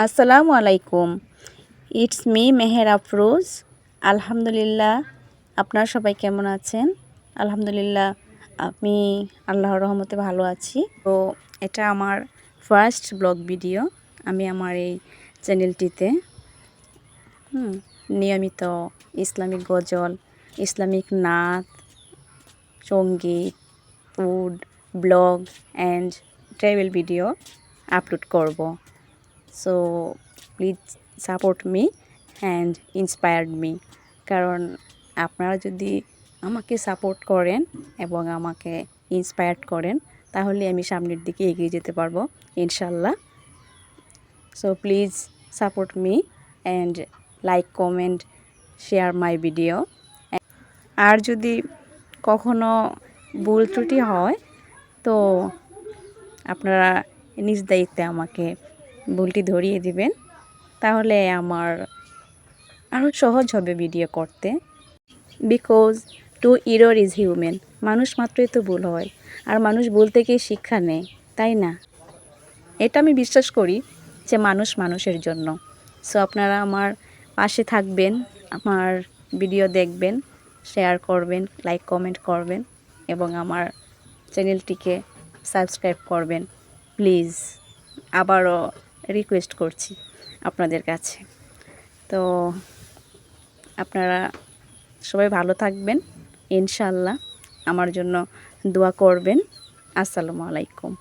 আসসালামু আলাইকুম। It's me Meher Afroz. আলহামদুলিল্লাহ, আপনারা সবাই কেমন আছেন? আলহামদুলিল্লাহ, আমি আল্লাহর রহমতে ভালো আছি। তো এটা আমার ফার্স্ট ব্লগ ভিডিও। আমি আমার এই চ্যানেলটিতে নিয়মিত ইসলামিক গজল, ইসলামিক নাচ, সঙ্গীত, food, blog and travel video upload করব। So please support me and inspired me. কারণ আপনারা যদি আমাকে সাপোর্ট করেন এবং আমাকে ইন্সপায়ার্ড করেন, তাহলে আমি সামনের দিকে এগিয়ে যেতে পারবো ইনশাল্লাহ। So please support me and like, comment, share my video. আর যদি কখনো ভুল ত্রুটি হয়, তো আপনারা নিজ দায়িত্বে আমাকে ভুলটি ধরিয়ে দিবেন, তাহলে আমার আরও সহজ হবে ভিডিও করতে। Because to error is human. মানুষ মাত্রই তো ভুল হয়, আর মানুষ ভুল থেকেই শিক্ষা নেয়, তাই না? এটা আমি বিশ্বাস করি যে মানুষ মানুষের জন্য। সো আপনারা আমার পাশে থাকবেন, আমার ভিডিও দেখবেন, শেয়ার করবেন, লাইক কমেন্ট করবেন এবং আমার চ্যানেলটিকে সাবস্ক্রাইব করবেন প্লিজ। আবারও রিকোয়েস্ট করছি আপনাদের কাছে। তো আপনারা সবাই ভালো থাকবেন, ইনশাল্লাহ আমার জন্য দোয়া করবেন। আসসালামু আলাইকুম।